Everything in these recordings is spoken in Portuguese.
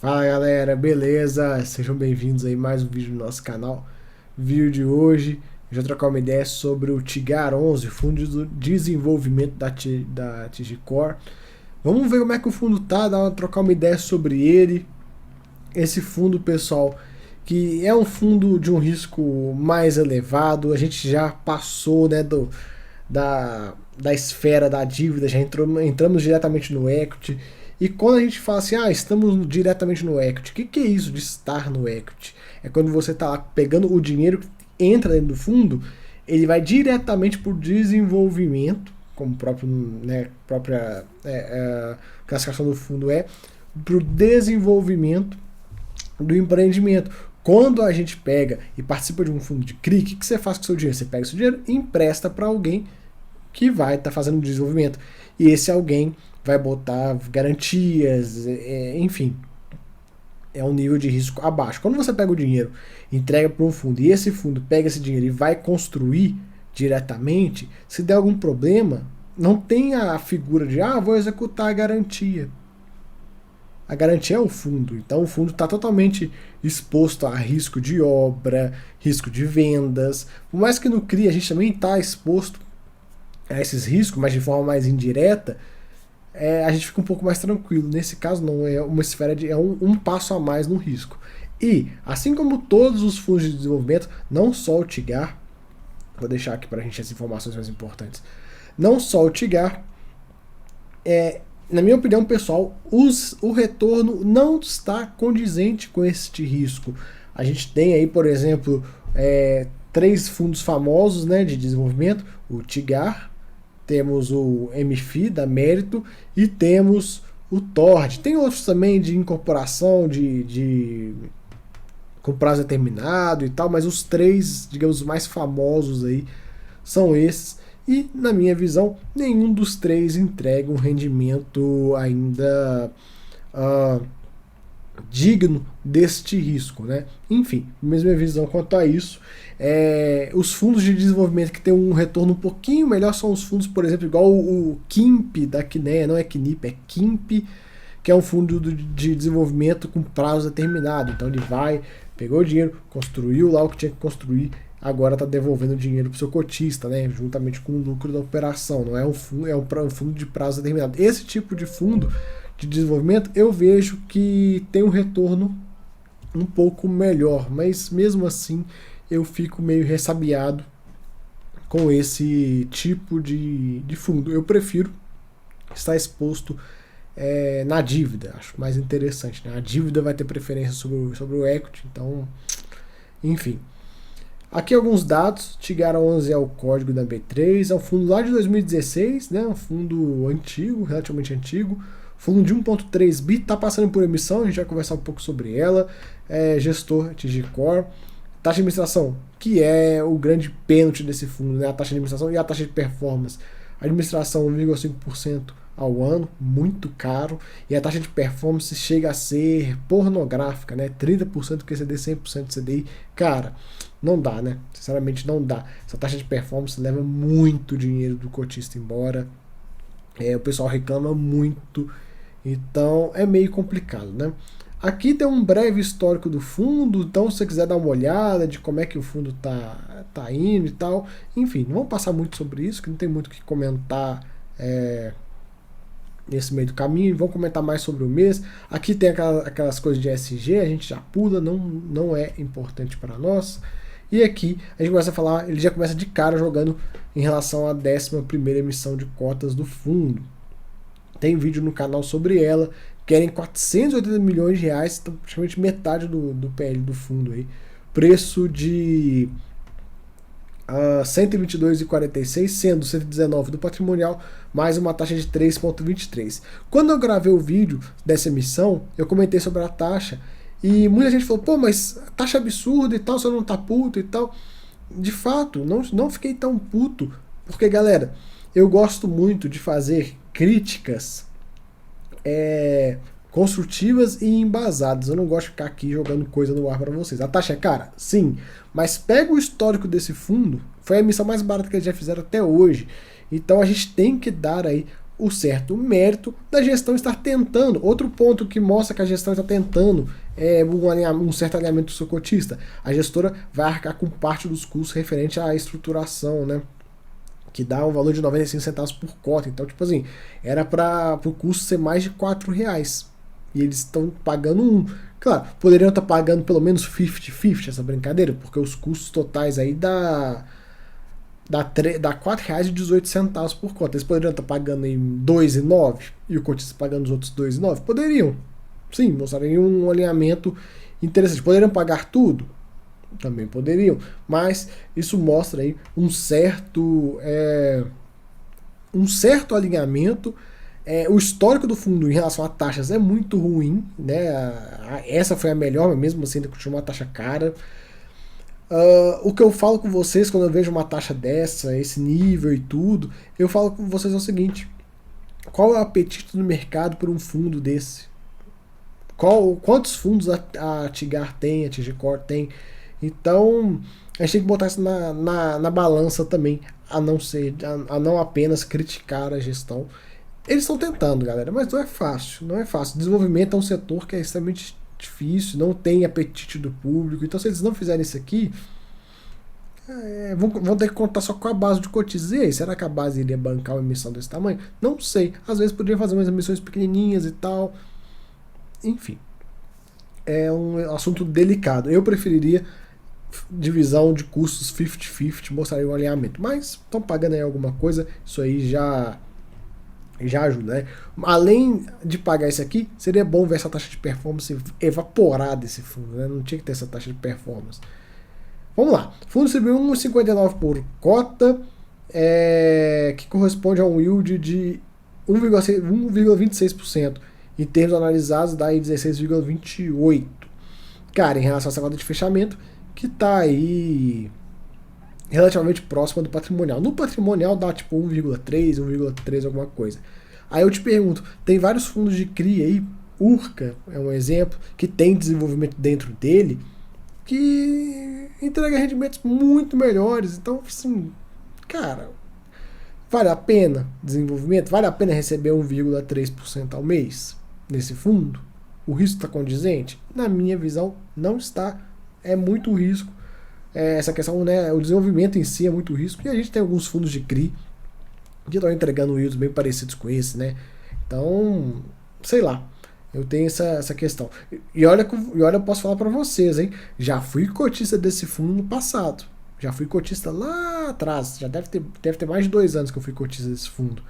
Fala galera, beleza? Sejam bem-vindos aí a mais um vídeo do nosso canal. Vídeo de hoje, eu já trocar uma ideia sobre o Tigar 11, fundo de desenvolvimento da TG Core. Vamos ver como é que o fundo tá, trocar uma ideia sobre ele. Esse fundo, pessoal, que é um fundo de um risco mais elevado, a gente já passou, né, da esfera da dívida, entramos diretamente no equity. E quando a gente fala assim, estamos diretamente no equity, o que é isso de estar no equity? É quando você está pegando o dinheiro que entra dentro do fundo, ele vai diretamente para o desenvolvimento, como próprio, né, própria classificação do fundo para o desenvolvimento do empreendimento. Quando a gente pega e participa de um fundo de CRI, o que você faz com o seu dinheiro? Você pega o seu dinheiro e empresta para alguém que vai estar fazendo desenvolvimento. E esse alguém vai botar garantias, enfim, é um nível de risco abaixo. Quando você pega o dinheiro, entrega para um fundo e esse fundo pega esse dinheiro e vai construir diretamente, se der algum problema, não tem a figura de vou executar a garantia. A garantia é o fundo, então o fundo está totalmente exposto a risco de obra, risco de vendas. Por mais que no CRI a gente também está exposto a esses riscos, mas de forma mais indireta, a gente fica um pouco mais tranquilo. Nesse caso não, é uma esfera de um passo a mais no risco. E, assim como todos os fundos de desenvolvimento, não só o Tigar, vou deixar aqui para a gente as informações mais importantes, não só o Tigar, na minha opinião pessoal, o retorno não está condizente com este risco. A gente tem aí, por exemplo, 3 fundos famosos, né, de desenvolvimento, o Tigar, temos o MFI da Mérito e temos o Tord. Tem outros também de incorporação com prazo determinado e tal, mas os 3, digamos, mais famosos aí são esses. E, na minha visão, nenhum dos 3 entrega um rendimento ainda digno deste risco, né? Enfim, mesma visão quanto a isso. Os fundos de desenvolvimento que tem um retorno um pouquinho melhor são os fundos, por exemplo, igual o KIMP da Kinea, não é KNIP, é KIMP, que é um fundo de desenvolvimento com prazo determinado. Então ele pegou o dinheiro, construiu lá o que tinha que construir, agora está devolvendo o dinheiro para o seu cotista, né, juntamente com o lucro da operação. Não é um fundo, é um fundo de prazo determinado. Esse tipo de fundo de desenvolvimento eu vejo que tem um retorno um pouco melhor, mas mesmo assim eu fico meio ressabiado com esse tipo de fundo. Eu prefiro estar exposto na dívida, acho mais interessante, né? A dívida vai ter preferência sobre o equity, então, enfim. Aqui alguns dados. Tigar 11 é o código da B3, é um fundo lá de 2016, né? Um fundo antigo, relativamente antigo. Fundo de 1.3 bi, está passando por emissão, a gente vai conversar um pouco sobre ela. Gestor TG Core. Taxa de administração, que é o grande pênalti desse fundo, né? A taxa de administração e a taxa de performance. A administração 1,5% ao ano, muito caro, e a taxa de performance chega a ser pornográfica, né? 30% QCD, 100% CDI. Cara, não dá, né? Sinceramente não dá. Essa taxa de performance leva muito dinheiro do cotista embora. O pessoal reclama muito, então é meio complicado, né? Aqui tem um breve histórico do fundo, então se você quiser dar uma olhada de como é que o fundo tá indo e tal, enfim, não vamos passar muito sobre isso, que não tem muito o que comentar nesse meio do caminho. Vamos comentar mais sobre o mês. Aqui tem aquelas coisas de ESG, a gente já pula, não é importante para nós. E aqui a gente começa a falar, ele já começa de cara jogando em relação à 11ª emissão de cotas do fundo. Tem vídeo no canal sobre ela, querem 480 milhões de reais, então praticamente metade do PL do fundo aí. Preço de 122,46, sendo 119 do patrimonial, mais uma taxa de 3,23. Quando eu gravei o vídeo dessa emissão, eu comentei sobre a taxa, e muita gente falou, pô, mas taxa absurda e tal, você não tá puto e tal. De fato, não fiquei tão puto, porque, galera, eu gosto muito de fazer críticas construtivas e embasadas. Eu não gosto de ficar aqui jogando coisa no ar para vocês. A taxa é cara? Sim. Mas pega o histórico desse fundo, foi a emissão mais barata que eles já fizeram até hoje. Então a gente tem que dar aí o certo mérito da gestão estar tentando. Outro ponto que mostra que a gestão está tentando um certo alinhamento do seu cotista. A gestora vai arcar com parte dos custos referente à estruturação, né? Que dá um valor de 95 centavos por cota. Então, tipo assim, era para o custo ser mais de R$ 4. E eles estão pagando um. Claro, poderiam estar pagando pelo menos 50-50 essa brincadeira, porque os custos totais aí dá R$ 4,18 por cota. Eles poderiam estar pagando em R$ 2,09 e o cotista pagando os outros R$ 2,09? Poderiam. Sim, mostrariam um alinhamento interessante. Poderiam pagar tudo? Também poderiam. Mas isso mostra aí um certo alinhamento. O histórico do fundo em relação a taxas é muito ruim, né? Essa foi a melhor, mas mesmo assim ainda continua uma taxa cara. O que eu falo com vocês quando eu vejo uma taxa dessa, esse nível e tudo, eu falo com vocês o seguinte: qual é o apetite do mercado por um fundo desse? Quantos fundos a Tigar tem, a Tigicor tem? Então, a gente tem que botar isso na balança também, a não apenas criticar a gestão. Eles estão tentando, galera, mas não é fácil, não é fácil. Desenvolvimento é um setor que é extremamente difícil, não tem apetite do público, então se eles não fizerem isso aqui, vão ter que contar só com a base de cotistas. E aí, será que a base iria bancar uma emissão desse tamanho? Não sei, às vezes poderiam fazer umas emissões pequenininhas e tal, enfim, é um assunto delicado. Eu preferiria divisão de custos 50-50, mostraria um alinhamento, mas estão pagando aí alguma coisa, isso aí já ajuda, né? Além de pagar isso aqui, seria bom ver essa taxa de performance evaporar desse fundo, né? Não tinha que ter essa taxa de performance. Vamos lá. O fundo subiu 1,59 por cota, que corresponde a um yield de 1,26%. Em termos analisados, dá aí 16,28%. Cara, em relação a essa cota de fechamento, que está aí relativamente próxima do patrimonial. No patrimonial dá tipo 1,3 alguma coisa. Aí eu te pergunto, tem vários fundos de CRI aí, Urca é um exemplo, que tem desenvolvimento dentro dele, que entrega rendimentos muito melhores. Então, assim, cara, vale a pena desenvolvimento? Vale a pena receber 1,3% ao mês nesse fundo? O risco está condizente? Na minha visão, não está. É muito risco. Essa questão, né, o desenvolvimento em si é muito risco, e a gente tem alguns fundos de CRI que estão entregando yields bem parecidos com esse, né? Então, sei lá, eu tenho essa questão. E olha, eu posso falar para vocês, hein? Já fui cotista desse fundo no passado. Já fui cotista lá atrás. Já deve ter mais de 2 anos que eu fui cotista desse fundo.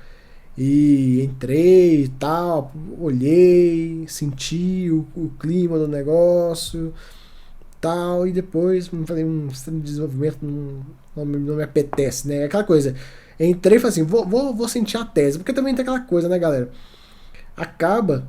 E entrei e tal, olhei, senti o clima do negócio tal, e depois falei, sistema de desenvolvimento não me apetece, né? Aquela coisa. Entrei e falei assim, vou sentir a tese, porque também tem aquela coisa, né, galera? Acaba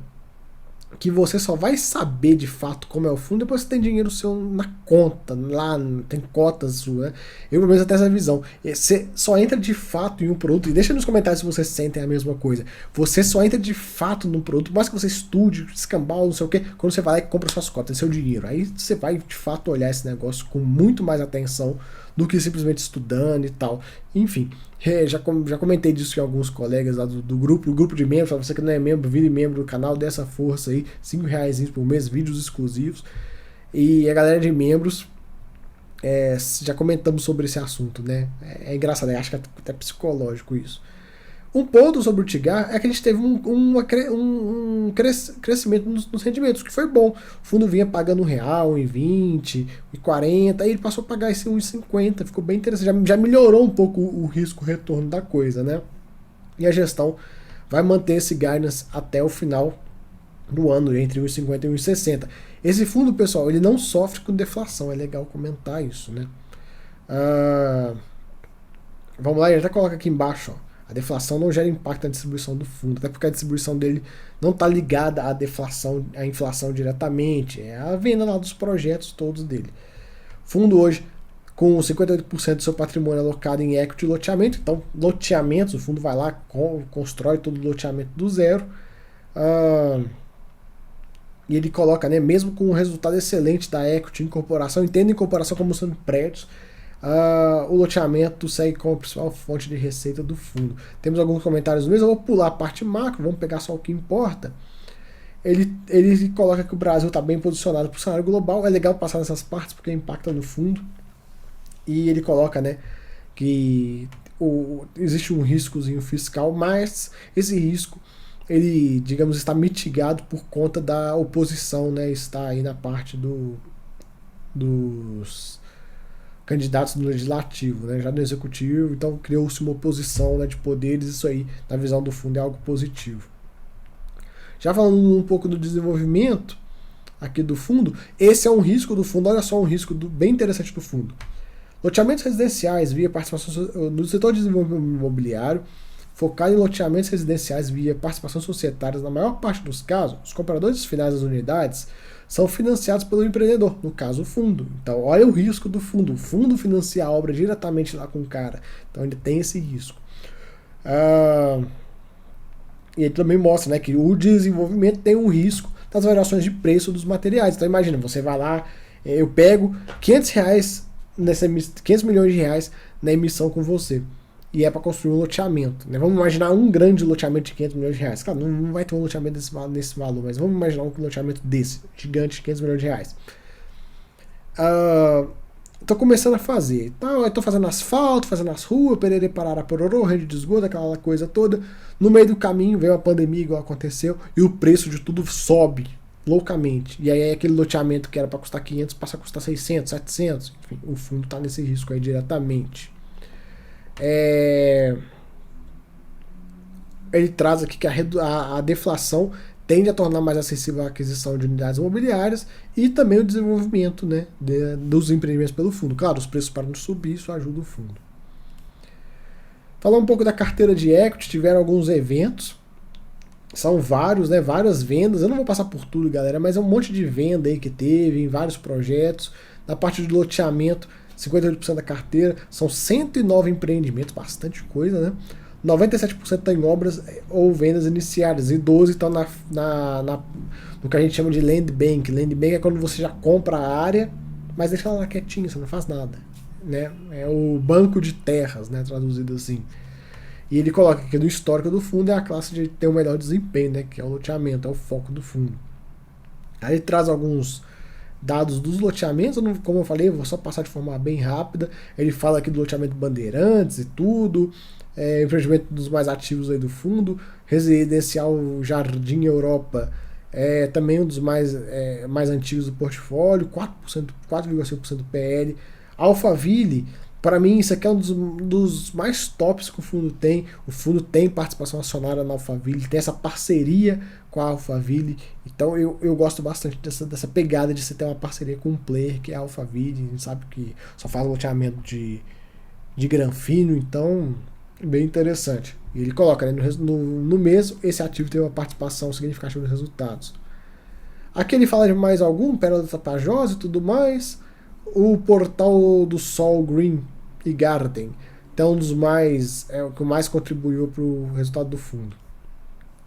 que você só vai saber de fato como é o fundo depois que você tem dinheiro seu na conta, lá tem cotas suas, né? Eu pelo menos até essa visão. Você só entra de fato em um produto, e deixa nos comentários se vocês sentem a mesma coisa. Você só entra de fato num produto, mais que você estude, escambau, não sei o que, quando você vai lá e compra suas cotas, é seu dinheiro. Aí você vai de fato olhar esse negócio com muito mais atenção do que simplesmente estudando e tal. Enfim, já comentei disso com alguns colegas lá do grupo de membros. Pra você que não é membro, vire membro do canal, dê essa força aí, R$5 por mês, vídeos exclusivos. E a galera de membros, já comentamos sobre esse assunto, né? É engraçado, acho que é até psicológico isso. Um ponto sobre o Tigar é que a gente teve um crescimento nos rendimentos, que foi bom. O fundo vinha pagando R$1, R$1,20, R$1,40, aí ele passou a pagar esse R$1,50, ficou bem interessante. Já melhorou um pouco o risco-retorno da coisa, né? E a gestão vai manter esse guidance até o final do ano, entre R$1,50 e R$1,60. Esse fundo, pessoal, ele não sofre com deflação, é legal comentar isso, né? Vamos lá, ele até coloca aqui embaixo, ó. A deflação não gera impacto na distribuição do fundo, até porque a distribuição dele não está ligada à deflação, à inflação diretamente, é a venda lá dos projetos todos dele. Fundo hoje com 58% do seu patrimônio alocado em equity e loteamento, então loteamentos, o fundo vai lá, constrói todo o loteamento do zero, e ele coloca, né, mesmo com um resultado excelente da equity incorporação, entenda incorporação como sendo prédios, o loteamento segue como a principal fonte de receita do fundo. Temos alguns comentários mesmo, eu vou pular a parte macro, vamos pegar só o que importa. Ele coloca que o Brasil está bem posicionado para o cenário global. É legal passar nessas partes porque impacta no fundo. E ele coloca, né, que existe um riscozinho fiscal, mas esse risco, ele, digamos, está mitigado por conta da oposição, né, está aí na parte dos candidatos no legislativo, né, já no executivo, então criou-se uma oposição, né, de poderes, isso aí, na visão do fundo, é algo positivo. Já falando um pouco do desenvolvimento aqui do fundo, esse é um risco do fundo, olha só um risco bem interessante do fundo. Loteamentos residenciais via participação no setor de desenvolvimento imobiliário, focado em loteamentos residenciais via participação societária, na maior parte dos casos, os compradores finais das unidades são financiados pelo empreendedor, no caso o fundo. Então, olha o risco do fundo. O fundo financia a obra diretamente lá com o cara. Então, ele tem esse risco. E ele também mostra, né, que o desenvolvimento tem um risco das variações de preço dos materiais. Então imagina, você vai lá, eu pego R$500 500 milhões de reais na emissão com você. E é para construir um loteamento. Né? Vamos imaginar um grande loteamento de 500 milhões de reais. Claro, não vai ter um loteamento nesse valor, mas vamos imaginar um loteamento desse, gigante, de 500 milhões de reais. Estou começando a fazer. Então, eu estou fazendo asfalto, fazendo as ruas, perere, parará, pororô, rede de esgoto, aquela coisa toda. No meio do caminho veio a pandemia, igual aconteceu, e o preço de tudo sobe loucamente. E aí aquele loteamento que era para custar 500 passa a custar 600, 700. Enfim, o fundo está nesse risco aí diretamente. Ele traz aqui que a deflação tende a tornar mais acessível a aquisição de unidades imobiliárias e também o desenvolvimento, né, dos empreendimentos pelo fundo. Claro, os preços param de subir, isso ajuda o fundo. Falar um pouco da carteira de equity, tiveram alguns eventos, são vários, né, várias vendas, eu não vou passar por tudo, galera, mas é um monte de venda aí que teve em vários projetos. Na parte de loteamento, 58% da carteira, são 109 empreendimentos, bastante coisa, né? 97% está em obras ou vendas iniciadas e 12% estão no que a gente chama de land bank. Land bank é quando você já compra a área, mas deixa ela lá quietinha, você não faz nada. Né? É o banco de terras, né? Traduzido assim. E ele coloca que no histórico do fundo é a classe de ter o melhor desempenho, né? Que é o loteamento, é o foco do fundo. Aí ele traz alguns dados dos loteamentos, como eu falei, eu vou só passar de forma bem rápida. Ele fala aqui do loteamento Bandeirantes e tudo. Empreendimento dos mais ativos aí do fundo, Residencial Jardim Europa é também um dos mais antigos do portfólio, 4,5% do PL. Alphaville, para mim isso aqui é um dos mais tops que o fundo tem. O fundo tem participação acionária na Alphaville, tem essa parceria com a Alphaville, então eu gosto bastante dessa pegada de você ter uma parceria com um player que é a Alphaville. A gente sabe que só faz loteamento de granfino, então bem interessante. E ele coloca, né, no mês, esse ativo teve uma participação significativa nos resultados. Aqui ele fala de mais algum, Pérola da Tapajós e tudo mais. O Portal do Sol Green e Garden, então um dos o que mais contribuiu para o resultado do fundo.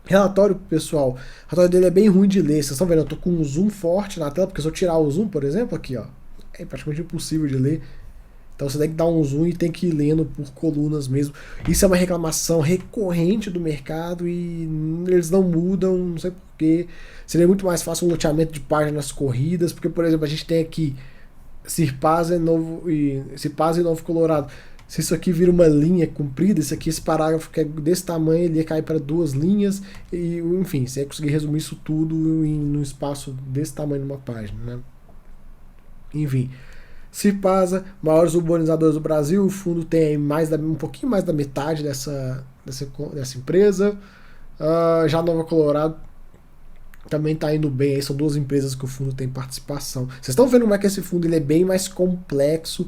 Relatório, pessoal, o relatório dele é bem ruim de ler. Vocês estão vendo, eu estou com um zoom forte na tela, porque se eu tirar o zoom, por exemplo, aqui, ó, é praticamente impossível de ler. Então você tem que dar um zoom e tem que ir lendo por colunas mesmo. Isso é uma reclamação recorrente do mercado e eles não mudam, não sei porquê. Seria muito mais fácil um loteamento de páginas corridas, porque, por exemplo, a gente tem aqui Sirpasa e Novo Colorado. Se isso aqui vira uma linha comprida, esse parágrafo que é desse tamanho, ele ia cair para 2 linhas, e enfim, você ia conseguir resumir isso tudo num espaço desse tamanho numa página, né? Enfim. Sirpasa, maiores urbanizadores do Brasil, o fundo tem um pouquinho mais da metade dessa empresa. Já Nova Colorado também está indo bem, aí são 2 empresas que o fundo tem participação. Vocês estão vendo como é que esse fundo ele é bem mais complexo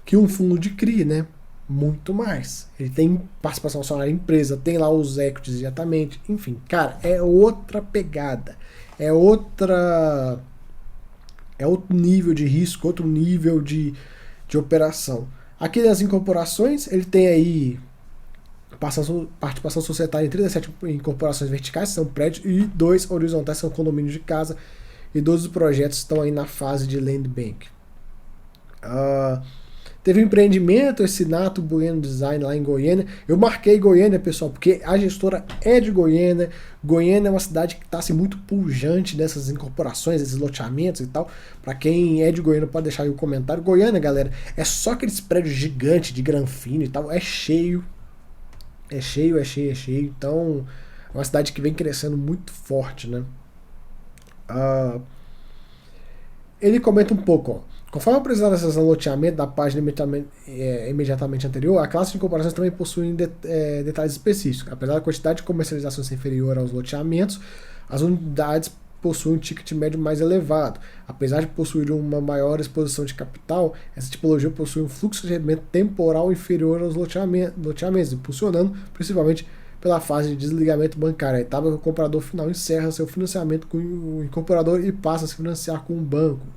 que um fundo de CRI, né? Muito mais. Ele tem participação acionária em empresa, tem lá os equities diretamente, enfim, cara, é outra pegada, é outro nível de risco, outro nível de operação. Aqui nas incorporações, ele tem aí participação societária em 37 incorporações verticais, são prédios, e 2 horizontais, são condomínios de casa, e 12 projetos estão aí na fase de land bank. Teve um empreendimento, esse Nato Bueno Design lá em Goiânia. Eu marquei Goiânia, pessoal, porque a gestora é de Goiânia. Goiânia é uma cidade que está assim, muito pujante dessas incorporações, desses loteamentos e tal. Para quem é de Goiânia pode deixar aí um comentário. Goiânia, galera, é só aqueles prédios gigantes de granfino e tal. É cheio. É cheio, é cheio, é cheio. Então, é uma cidade que vem crescendo muito forte, né? Ele comenta um pouco, ó. Conforme apresentado esse loteamento da página imediatamente anterior, a classe de incorporações também possui detalhes específicos. Apesar da quantidade de comercialização ser inferior aos loteamentos, as unidades possuem um ticket médio mais elevado. Apesar de possuir uma maior exposição de capital, essa tipologia possui um fluxo de rendimento temporal inferior aos loteamentos, impulsionando principalmente pela fase de desligamento bancário, a etapa que o comprador final encerra seu financiamento com o incorporador e passa a se financiar com um banco,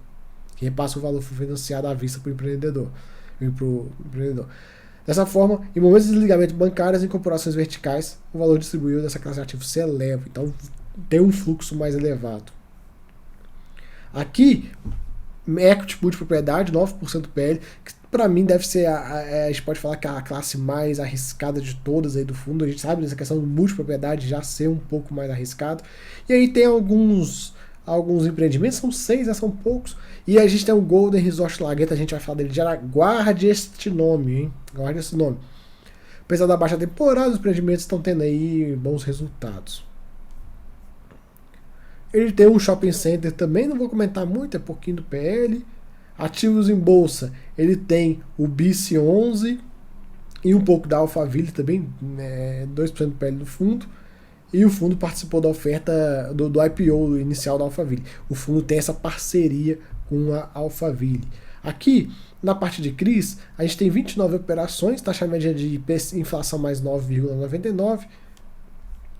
que repassa o valor financiado à vista para o empreendedor. Dessa forma, em momentos de desligamento bancário, as incorporações verticais, o valor distribuído dessa classe de ativos se eleva, então tem um fluxo mais elevado. Aqui, equity multipropriedade, 9% PL, que para mim deve ser, a gente pode falar que é a classe mais arriscada de todas aí do fundo. A gente sabe dessa questão do multipropriedade já ser um pouco mais arriscado. E aí tem alguns empreendimentos, são 6, são poucos. E a gente tem o Golden Resort Lagueta, a gente vai falar dele já. Guarde este nome, hein? Guarde esse nome. Apesar da baixa temporada, os empreendimentos estão tendo aí bons resultados. Ele tem um shopping center também, não vou comentar muito, é pouquinho do PL. Ativos em bolsa, ele tem o BIC 11 e um pouco da Alphaville também, 2% do PL do fundo. E o fundo participou da oferta do IPO inicial da Alphaville. O fundo tem essa parceria com a Alphaville. Aqui, na parte de CRIs, a gente tem 29 operações, taxa média de inflação mais 9,99.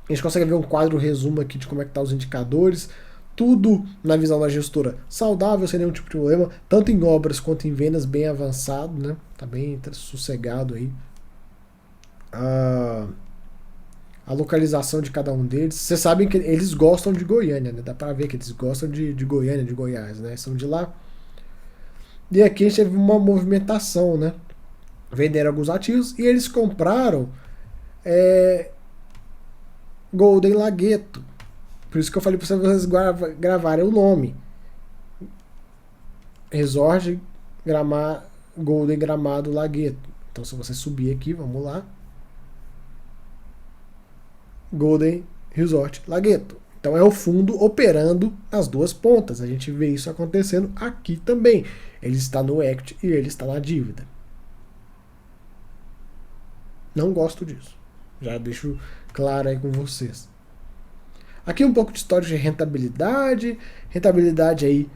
A gente consegue ver um quadro resumo aqui de como é que tá os indicadores. Tudo na visão da gestora saudável, sem nenhum tipo de problema, tanto em obras quanto em vendas, bem avançado, né? Tá bem sossegado aí. A localização de cada um deles. Vocês sabem que eles gostam de Goiânia, né? Dá pra ver que eles gostam de Goiânia, de Goiás, né? São de lá. E aqui a gente teve uma movimentação, né? Venderam alguns ativos e eles compraram Golden Lagueto. Por isso que eu falei para vocês gravarem o nome. Resort Golden Gramado Lagueto. Então se você subir aqui, vamos lá. Golden Resort Lagueto. Então é o fundo operando nas duas pontas. A gente vê isso acontecendo aqui também. Ele está no equity e ele está na dívida. Não gosto disso. Já deixo claro aí com vocês. Aqui um pouco de história de rentabilidade. Rentabilidade aí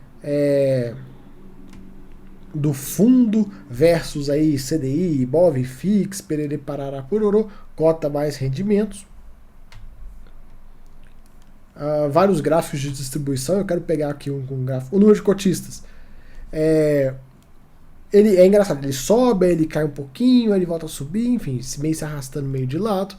do fundo versus aí CDI, IBOV, FIX, Pererê, Parará, Pororô, cota mais rendimentos. Vários gráficos de distribuição. Eu quero pegar aqui um gráfico. O número de cotistas. Ele é engraçado. Ele sobe, ele cai um pouquinho, ele volta a subir, enfim, meio se arrastando meio de lado.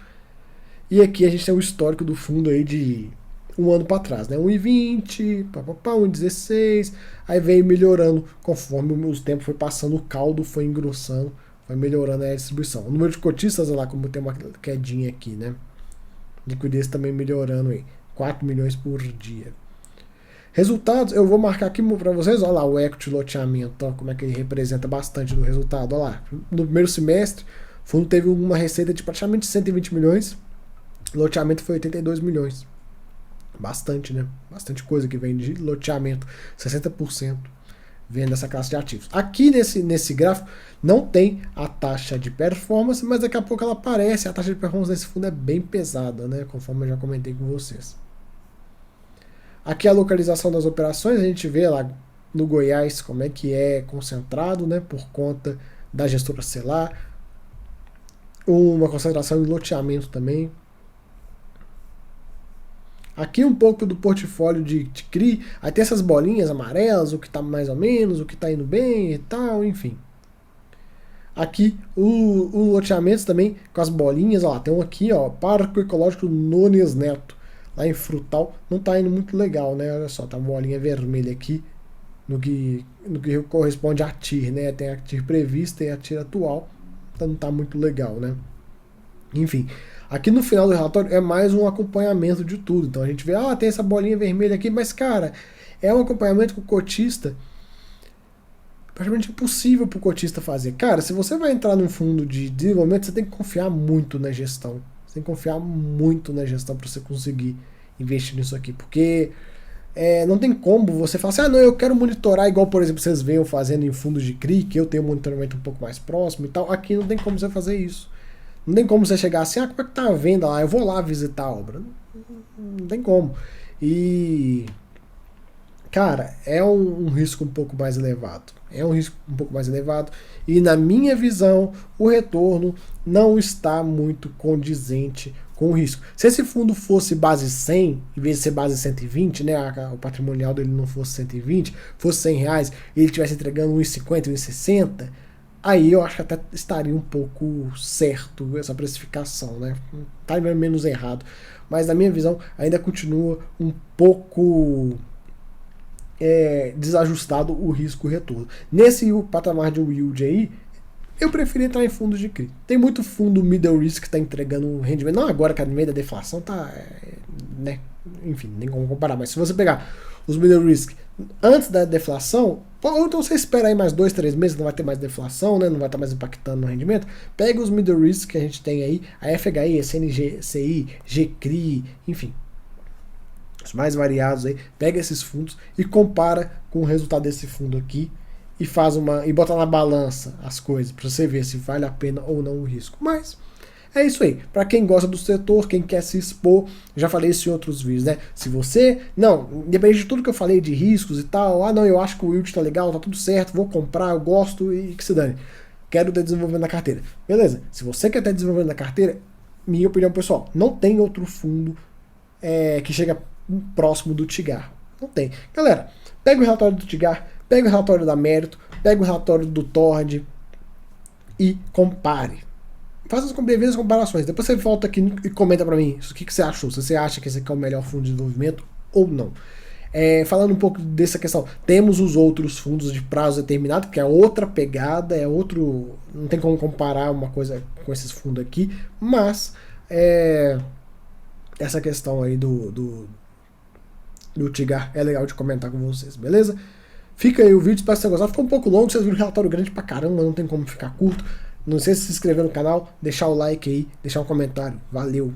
E aqui a gente tem o histórico do fundo aí de um ano para trás, né? 1,20, 1,16, aí veio melhorando conforme os tempos foi passando, o caldo foi engrossando, foi melhorando a distribuição. O número de cotistas, olha lá como tem uma quedinha aqui, né? Liquidez também melhorando aí, 4 milhões por dia. Resultados, eu vou marcar aqui para vocês, olha lá o equity loteamento, ó, como é que ele representa bastante do resultado, olha lá. No primeiro semestre, o fundo teve uma receita de praticamente 120 milhões, loteamento foi 82 milhões. Bastante, né? Bastante coisa que vem de loteamento. 60% vem dessa classe de ativos. Aqui nesse gráfico não tem a taxa de performance, mas daqui a pouco ela aparece. A taxa de performance desse fundo é bem pesada, né? Conforme eu já comentei com vocês. Aqui a localização das operações, a gente vê lá no Goiás como é que é concentrado, né? Por conta da gestora Celar. Uma concentração em loteamento também. Aqui um pouco do portfólio de CRI, aí tem essas bolinhas amarelas, o que está mais ou menos, o que está indo bem e tal, enfim. Aqui o loteamento também com as bolinhas, ó, tem um aqui, ó, Parque Ecológico Nunes Neto, lá em Frutal, não está indo muito legal, né, olha só, tá uma bolinha vermelha aqui, no que corresponde à TIR, né? Tem a TIR prevista e a TIR atual, então não tá muito legal, né? Enfim, aqui no final do relatório é mais um acompanhamento de tudo. Então a gente vê, tem essa bolinha vermelha aqui, mas cara, é um acompanhamento com o cotista praticamente impossível para o cotista fazer. Cara, se você vai entrar num fundo de desenvolvimento, você tem que confiar muito na gestão. Você tem que confiar muito na gestão para você conseguir investir nisso aqui. Porque não tem como você falar assim, não, eu quero monitorar igual, por exemplo, vocês veem fazendo em fundos de CRI, que eu tenho um monitoramento um pouco mais próximo e tal. Aqui não tem como você fazer isso. Não tem como você chegar assim, como é que tá a venda lá? Eu vou lá visitar a obra. Não tem como. E, cara, é um risco um pouco mais elevado. É um risco um pouco mais elevado. E na minha visão, o retorno não está muito condizente com o risco. Se esse fundo fosse base 100, em vez de ser base 120, né, o patrimonial dele não fosse 120, fosse 100 reais, e ele estivesse entregando 1,50, 1,60, aí eu acho que até estaria um pouco certo essa precificação, né? Tá menos errado. Mas na minha visão, ainda continua um pouco desajustado o risco-retorno. Nesse patamar de yield aí, eu preferi entrar em fundos de CRI. Tem muito fundo middle risk que está entregando um rendimento. Não agora, que no meio da deflação tá. Né? Enfim, nem como comparar. Mas se você pegar os middle risk antes da deflação, ou então você espera aí mais 2, 3 meses, não vai ter mais deflação, né? Não vai estar mais impactando no rendimento. Pega os middle risk que a gente tem aí, a FHI, a CNGCI, GCRI, enfim. Os mais variados aí, pega esses fundos e compara com o resultado desse fundo aqui e bota na balança as coisas para você ver se vale a pena ou não o risco. Mas é isso aí. Para quem gosta do setor, quem quer se expor, já falei isso em outros vídeos, né? Se você, independente de tudo que eu falei de riscos e tal, não, eu acho que o yield tá legal, tá tudo certo, vou comprar, eu gosto e que se dane. Quero ter desenvolvimento na carteira. Beleza. Se você quer ter desenvolvimento na carteira, minha opinião pessoal, não tem outro fundo que chega próximo do TIGAR. Não tem. Galera, pega o relatório do TIGAR, pega o relatório da Mérito, pega o relatório do Tord e compare. Faça as devidas comparações. Depois você volta aqui e comenta pra mim o que você achou. Se você acha que esse aqui é o melhor fundo de desenvolvimento ou não. Falando um pouco dessa questão, temos os outros fundos de prazo determinado, que é outra pegada, não tem como comparar uma coisa com esses fundos aqui, mas essa questão aí do TIGAR é legal de comentar com vocês, beleza? Fica aí o vídeo, espero que vocês gostaram. Ficou um pouco longo, vocês viram um relatório grande pra caramba, não tem como ficar curto. Não sei se inscrever no canal, deixar o like aí, deixar um comentário. Valeu!